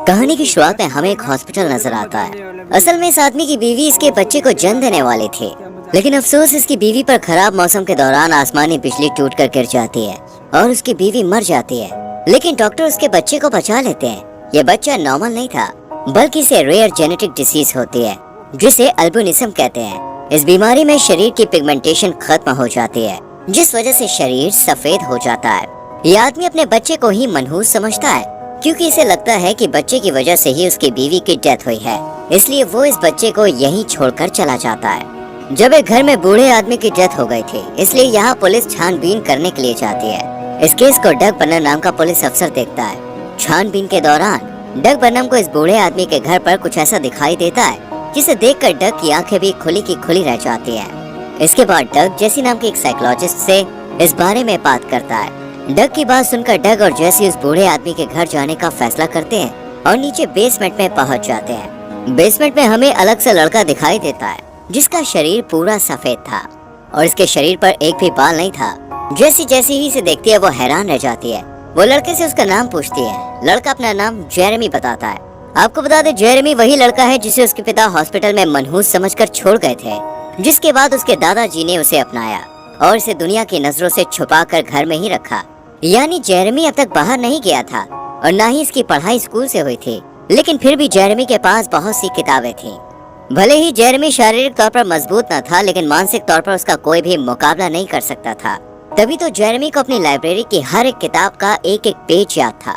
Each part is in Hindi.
कहानी की शुरुआत में हमें एक हॉस्पिटल नजर आता है। असल में इस आदमी की बीवी इसके बच्चे को जन्म देने वाली थी, लेकिन अफसोस इसकी बीवी पर खराब मौसम के दौरान आसमानी बिजली टूटकर गिर जाती है और उसकी बीवी मर जाती है। लेकिन डॉक्टर उसके बच्चे को बचा लेते हैं। ये बच्चा नॉर्मल नहीं था, बल्कि इसे रेयर जेनेटिक डिसीज होती है जिसे अल्बिनिज्म कहते हैं। इस बीमारी में शरीर की पिगमेंटेशन खत्म हो जाती है, जिस वजह से शरीर सफेद हो जाता है। ये आदमी अपने बच्चे को ही मनहूस समझता है, क्योंकि इसे लगता है कि बच्चे की वजह से ही उसकी बीवी की डेथ हुई है, इसलिए वो इस बच्चे को यहीं छोड़कर चला जाता है। जब एक घर में बूढ़े आदमी की डेथ हो गई थी, इसलिए यहाँ पुलिस छानबीन करने के लिए जाती है। इस केस को डग बर्नम नाम का पुलिस अफसर देखता है। छानबीन के दौरान डग बर्नम को इस बूढ़े आदमी के घर पर कुछ ऐसा दिखाई देता है जिसे देखकर डग की आंखें भी खुली की खुली रह जाती है। इसके बाद डग जेसी नाम के एक साइकोलॉजिस्ट से इस बारे में बात करता है। डग की बात सुनकर डग और जेसी उस बूढ़े आदमी के घर जाने का फैसला करते हैं और नीचे बेसमेंट में पहुंच जाते हैं। बेसमेंट में हमें अलग से लड़का दिखाई देता है जिसका शरीर पूरा सफेद था और इसके शरीर पर एक भी बाल नहीं था। जेसी जैसे ही इसे देखती है वो हैरान रह जाती है। वो लड़के से उसका नाम पूछती है। लड़का अपना नाम जेरेमी बताता है। आपको बता दें, जेरेमी वही लड़का है जिसे उसके पिता हॉस्पिटल में मनहूस समझकर छोड़ गए थे, जिसके बाद उसके दादाजी ने उसे अपनाया और इसे दुनिया की नजरों से छुपाकर घर में ही रखा। यानी जेरेमी अब तक बाहर नहीं गया था और न ही इसकी पढ़ाई स्कूल से हुई थी, लेकिन फिर भी जेरेमी के पास बहुत सी किताबें थीं। भले ही जेरेमी शारीरिक तौर पर मजबूत न था, लेकिन मानसिक तौर पर उसका कोई भी मुकाबला नहीं कर सकता था। तभी तो जेरेमी को अपनी लाइब्रेरी की हर एक किताब का एक एक पेज याद था।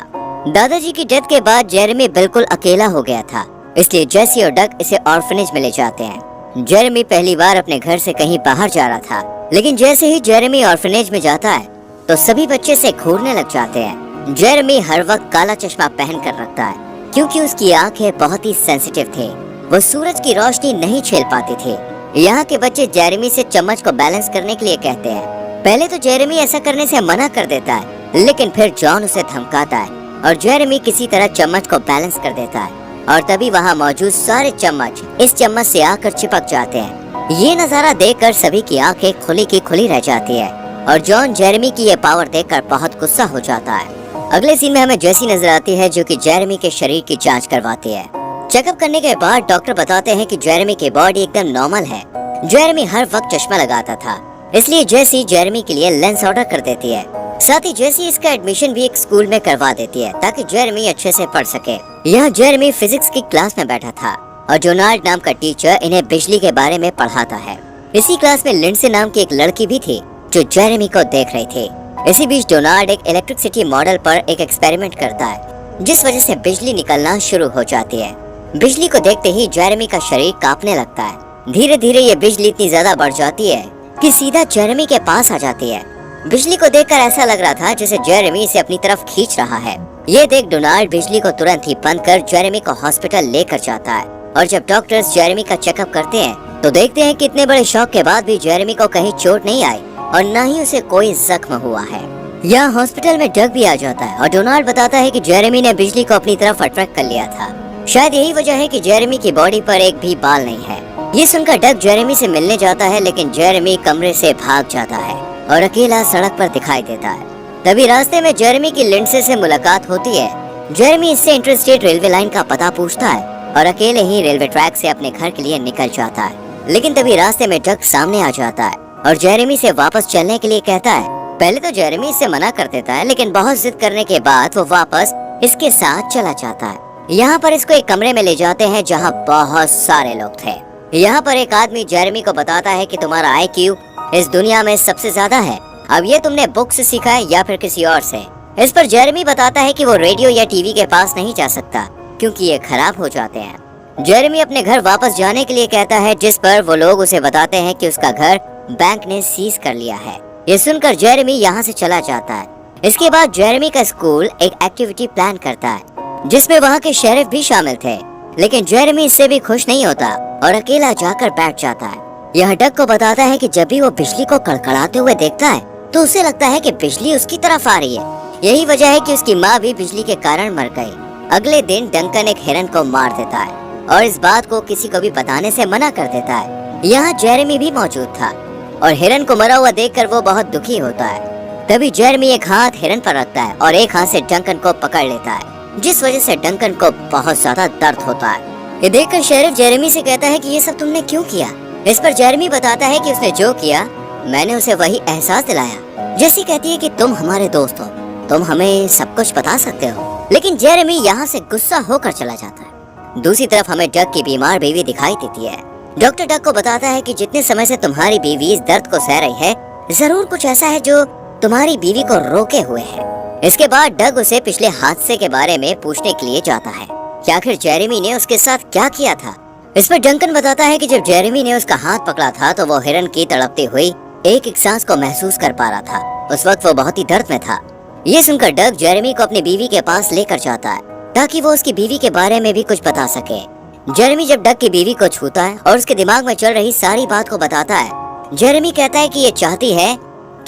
दादाजी की डेथ के बाद जेरेमी बिल्कुल अकेला हो गया था, इसलिए जेसी और डग इसे ऑर्फनेज में ले जाते हैं। जेरेमी पहली बार अपने घर से कहीं बाहर जा रहा था, लेकिन जैसे ही जेरेमी ऑर्फनेज में जाता है तो सभी बच्चे से घूरने लग जाते हैं। जेरेमी हर वक्त काला चश्मा पहन कर रखता है, क्योंकि उसकी आंखें बहुत ही सेंसिटिव थी। वो सूरज की रोशनी नहीं झेल पाती थी। यहाँ के बच्चे जेरेमी से चम्मच को बैलेंस करने के लिए कहते हैं। पहले तो जेरेमी ऐसा करने से मना कर देता है, लेकिन फिर जॉन उसे धमकाता है और जेरेमी किसी तरह चम्मच को बैलेंस कर देता है और तभी वहाँ मौजूद सारे चम्मच इस चम्मच से आकर चिपक जाते हैं। ये नजारा देखकर सभी की आंखें खुली की खुली रह जाती है और जॉन जेरेमी की ये पावर देखकर बहुत गुस्सा हो जाता है। अगले सीन में हमें जेसी नजर आती है, जो कि जेरेमी के शरीर की जांच करवाती है। चेकअप करने के बाद डॉक्टर बताते हैं कि जेरेमी की बॉडी एकदम नॉर्मल है। जेरेमी हर वक्त चश्मा लगाता था, इसलिए जेसी जेरेमी के लिए लेंस ऑर्डर कर देती है। साथ ही जेसी इसका एडमिशन भी एक स्कूल में करवा देती है ताकि जेरेमी अच्छे से पढ़ सके। यहाँ जेरेमी फिजिक्स की क्लास में बैठा था और डोनाल्ड नाम का टीचर इन्हें बिजली के बारे में पढ़ाता है। इसी क्लास में लिंडसे नाम की एक लड़की भी थी जो जेरेमी को देख रही थी। इसी बीच डोनाल्ड एक इलेक्ट्रिसिटी मॉडल पर एक एक्सपेरिमेंट करता है, जिस वजह से बिजली निकलना शुरू हो जाती है। बिजली को देखते ही जेरेमी का शरीर कांपने लगता है। धीरे धीरे ये बिजली इतनी ज्यादा बढ़ जाती है कि सीधा जेरेमी के पास आ जाती है। बिजली को देखकर ऐसा लग रहा था जैसे जेरेमी इसे अपनी तरफ खींच रहा है। ये देख डोनाल्ड बिजली को तुरंत ही बंद कर जेरेमी को हॉस्पिटल लेकर जाता है और जब डॉक्टर्स जेरेमी का चेकअप करते हैं तो देखते हैं कि इतने बड़े शॉक के बाद भी जेरेमी को कहीं चोट नहीं आई और न ही उसे कोई जख्म हुआ है। यहाँ हॉस्पिटल में डग भी आ जाता है और डोनाल्ड बताता है कि जेरेमी ने बिजली को अपनी तरफ अट्रैक्ट कर लिया था। शायद यही वजह है कि जेरेमी की बॉडी पर एक भी बाल नहीं है। ये सुनकर डग जेरेमी से मिलने जाता है, लेकिन जेरेमी कमरे से भाग जाता है और अकेला सड़क पर दिखाई देता है। तभी रास्ते में जेरेमी की लिंडसे से मुलाकात होती है। जेरेमी इससे इंटरस्टेट रेलवे लाइन का पता पूछता है और अकेले ही रेलवे ट्रैक से अपने घर के लिए निकल जाता है। लेकिन तभी रास्ते में डग सामने आ जाता है और जेरेमी से वापस चलने के लिए कहता है। पहले तो जेरेमी इससे मना कर देता है, लेकिन बहुत जिद करने के बाद वो वापस इसके साथ चला जाता है। यहाँ पर इसको एक कमरे में ले जाते हैं जहाँ बहुत सारे लोग थे। यहाँ पर एक आदमी जेरेमी को बताता है कि तुम्हारा IQ इस दुनिया में सबसे ज्यादा है। अब ये तुमने बुक से सीखा है या फिर किसी और से। इस पर जेरेमी बताता है कि वो रेडियो या टीवी के पास नहीं जा सकता क्योंकि ये खराब हो जाते हैं। जेरेमी अपने घर वापस जाने के लिए कहता है, जिस पर वो लोग उसे बताते हैं कि उसका घर बैंक ने सीज कर लिया है। ये सुनकर जेरेमी यहाँ से चला जाता है। इसके बाद जेरेमी का स्कूल एक एक्टिविटी प्लान करता है जिसमें वहाँ के शेरिफ भी शामिल थे, लेकिन जेरेमी इससे भी खुश नहीं होता और अकेला जाकर बैठ जाता है। यह डग को बताता है कि जब भी वो बिजली को कड़कड़ाते हुए देखता है तो उसे लगता है कि बिजली उसकी तरफ आ रही है। यही वजह है कि उसकी माँ भी बिजली के कारण मर गई। अगले दिन डंकन एक हिरन को मार देता है और इस बात को किसी को भी बताने से मना कर देता है। यहाँ जेरेमी भी मौजूद था और हिरन को मरा हुआ देखकर वो बहुत दुखी होता है। तभी जेरेमी एक हाथ हिरन पर रखता है और एक हाथ से डंकन को पकड़ लेता है। जिस वजह से डंकन को बहुत ज्यादा दर्द होता है। ये देखकर शेरिफ जेरेमी से कहता है कि ये सब तुमने क्यों किया। इस पर जेरेमी बताता है कि उसने जो किया मैंने उसे वही एहसास दिलाया। जेसी कहती है कि तुम हमारे दोस्त हो, तुम हमें सब कुछ बता सकते हो, लेकिन जेरेमी यहाँ से गुस्सा होकर चला जाता है। दूसरी तरफ हमें डग की बीमार बीवी दिखाई देती है। डॉक्टर डग को बताता है कि जितने समय से तुम्हारी बीवी इस दर्द को सह रही है, जरूर कुछ ऐसा है जो तुम्हारी बीवी को रोके हुए है। इसके बाद डग उसे पिछले हादसे के बारे में पूछने के लिए जाता है कि आखिर जेरेमी ने उसके साथ क्या किया था। इस पर डंकन बताता है कि जब जेरेमी ने उसका हाथ पकड़ा था तो वो हिरन की तड़पती हुई एक एक सांस को महसूस कर पा रहा था। उस वक्त वो बहुत ही दर्द में था। ये सुनकर डग जेरेमी को अपनी बीवी के पास लेकर जाता है ताकि वो उसकी बीवी के बारे में भी कुछ बता सके। जेरेमी जब डग की बीवी को छूता है और उसके दिमाग में चल रही सारी बात को बताता है, जेरेमी कहता है कि ये चाहती है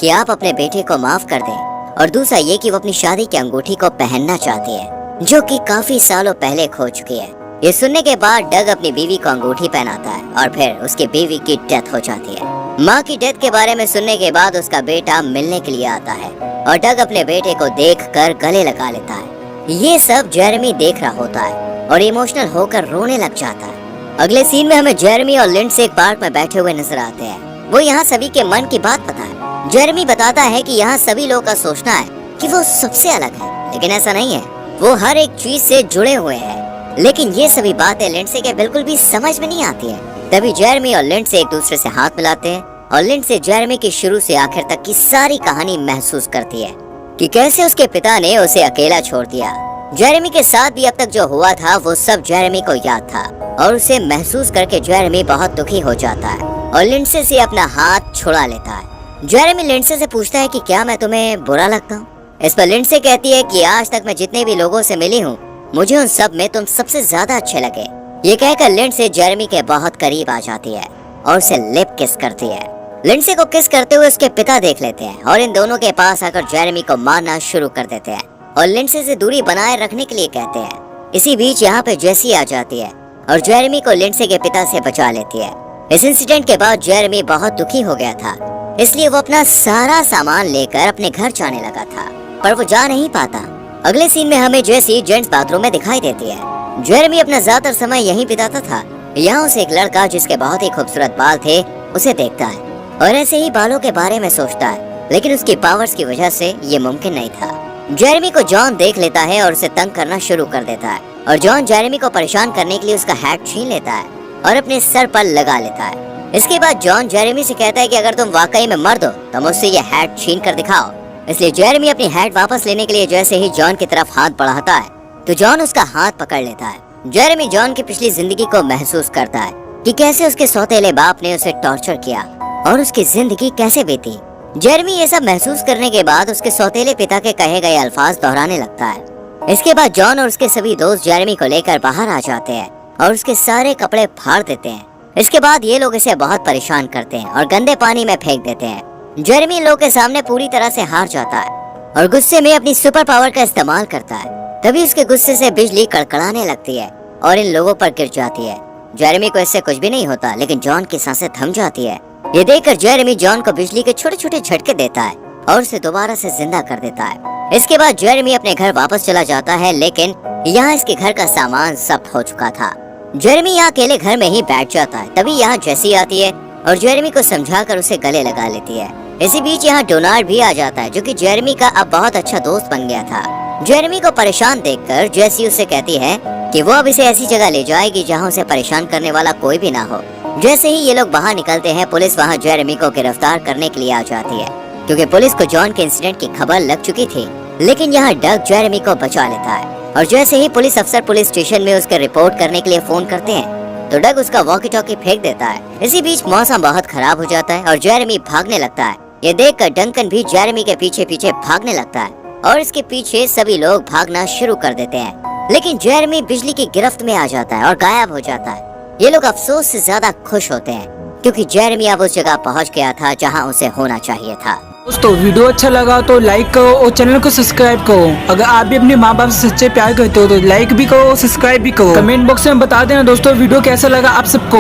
कि आप अपने बेटे को माफ कर दें, और दूसरा ये कि वो अपनी शादी की अंगूठी को पहनना चाहती है जो कि काफी सालों पहले खो चुकी है। ये सुनने के बाद डग अपनी बीवी को अंगूठी पहनाता है और फिर उसकी बीवी की डेथ हो जाती है। माँ की डेथ के बारे में सुनने के बाद उसका बेटा मिलने के लिए आता है और डग अपने बेटे को देखकर गले लगा लेता है। ये सब जेरेमी देख रहा होता है और इमोशनल होकर रोने लग जाता है। अगले सीन में हमें जेरेमी और लिंडसे एक पार्क में बैठे हुए नजर आते हैं। वो यहाँ सभी के मन की बात पता है। जेरेमी बताता है कि यहाँ सभी लोगों का सोचना है कि वो सबसे अलग है, लेकिन ऐसा नहीं है। वो हर एक चीज से जुड़े हुए हैं, लेकिन ये सभी बातें लिंडसे के बिल्कुल भी समझ में नहीं आती है। तभी जेरेमी और लिंडसे एक दूसरे से हाथ मिलाते हैं और लिंडसे जेरेमी की शुरू से आखिर तक की सारी कहानी महसूस करती है कि कैसे उसके पिता ने उसे अकेला छोड़ दिया। जेरेमी के साथ भी अब तक जो हुआ था वो सब जेरेमी को याद था और उसे महसूस करके जेरेमी बहुत दुखी हो जाता है और लिंडसे से अपना हाथ छुड़ा लेता है। जेरेमी लिंडसे से पूछता है कि क्या मैं तुम्हें बुरा लगता हूँ। इस पर लिंडसे कहती है कि आज तक मैं जितने भी लोगों से मिली हूँ, मुझे उन सब में तुम सबसे ज्यादा अच्छे लगे। ये कहकर लिंडसे जेरेमी के बहुत करीब आ जाती है और उसे लिप किस करती है। लिंडसे को किस करते हुए उसके पिता देख लेते हैं और इन दोनों के पास आकर जेरेमी को मारना शुरू कर देते हैं और लिंडसे से दूरी बनाए रखने के लिए कहते हैं। इसी बीच यहाँ पे जेसी आ जाती है और जेरेमी को लिंडसे के पिता से बचा लेती है। इस इंसिडेंट के बाद जेरेमी बहुत दुखी हो गया था, इसलिए वो अपना सारा सामान लेकर अपने घर जाने लगा था, पर वो जा नहीं पाता। अगले सीन में हमें जेसी जेंट्स बाथरूम में दिखाई देती है। जेरेमी अपना ज्यादातर समय यहीं बिताता था। यहाँ उसे एक लड़का जिसके बहुत ही खूबसूरत बाल थे उसे देखता है और ऐसे ही बालों के बारे में सोचता है, लेकिन उसकी पावर्स की वजह से ये मुमकिन नहीं था। जेरेमी को जॉन देख लेता है और उसे तंग करना शुरू कर देता है और जॉन जेरेमी को परेशान करने के लिए उसका हैट छीन लेता है और अपने सर पर लगा लेता है। इसके बाद जॉन जेरेमी से कहता है कि अगर तुम वाकई में मर्द हो तो मुझसे ये हैट छीन कर दिखाओ। इसलिए जेरेमी अपनी हैट वापस लेने के लिए जैसे ही जॉन की तरफ हाथ बढ़ाता है तो जॉन उसका हाथ पकड़ लेता है। जेरेमी जॉन की पिछली जिंदगी को महसूस करता है कि कैसे उसके सौतेले बाप ने उसे टॉर्चर किया और उसकी जिंदगी कैसे बीती। जेरेमी ये सब महसूस करने के बाद उसके सौतेले पिता के कहे गए अल्फाज दोहराने लगता है। इसके बाद जॉन और उसके सभी दोस्त जेरेमी को लेकर बाहर आ जाते हैं और उसके सारे कपड़े फाड़ देते हैं। इसके बाद ये लोग इसे बहुत परेशान करते हैं और गंदे पानी में फेंक देते हैं। जेरेमी लोग के सामने पूरी तरह से हार जाता है और गुस्से में अपनी सुपर पावर का इस्तेमाल करता है। तभी उसके गुस्से से बिजली कड़कड़ाने लगती है और इन लोगों पर गिर जाती है। जेरेमी को इससे कुछ भी नहीं होता, लेकिन जॉन की सांसें थम जाती है। ये देखकर जेरेमी जॉन को बिजली के छोटे छोटे झटके देता है और उसे दोबारा से जिंदा कर देता है। इसके बाद जेरेमी अपने घर वापस चला जाता है, लेकिन यहाँ इसके घर का सामान सब हो चुका था। जेरेमी यहाँ अकेले घर में ही बैठ जाता है। तभी यहाँ जेसी आती है और जेरेमी को समझाकर उसे गले लगा लेती है। इसी बीच यहाँ डोनाल्ड भी आ जाता है जो कि जेरेमी का अब बहुत अच्छा दोस्त बन गया था। जेरेमी को परेशान देखकर जेसी उससे कहती है कि वो अब इसे ऐसी जगह ले जाएगी जहाँ उसे परेशान करने वाला कोई भी ना हो। जैसे ही ये लोग बाहर निकलते हैं, पुलिस वहाँ जेरेमी को गिरफ्तार करने के लिए आ जाती है क्योंकि पुलिस को जॉन के इंसिडेंट की खबर लग चुकी थी। लेकिन यहाँ डग जेरेमी को बचा लेता है और जैसे ही पुलिस अफसर पुलिस स्टेशन में उसके रिपोर्ट करने के लिए फोन करते हैं तो डग उसका वॉकी टॉकी फेंक देता है। इसी बीच मौसम बहुत खराब हो जाता है और जेरेमी भागने लगता है। ये देखकर डंकन भी जेरेमी के पीछे पीछे भागने लगता है और इसके पीछे सभी लोग भागना शुरू कर देते हैं। लेकिन जेरेमी बिजली की गिरफ्त में आ जाता है और गायब हो जाता है। ये लोग अफसोस से ज्यादा खुश होते हैं क्योंकि जेरेमी अब उस जगह पहुंच गया था जहां उसे होना चाहिए था। दोस्तों वीडियो अच्छा लगा तो लाइक करो और चैनल को सब्सक्राइब करो। अगर आप भी अपने माँ बाप से सच्चे प्यार करते हो तो लाइक भी करो और सब्सक्राइब भी करो। कमेंट बॉक्स में बता देना दोस्तों वीडियो कैसा लगा आप सबको।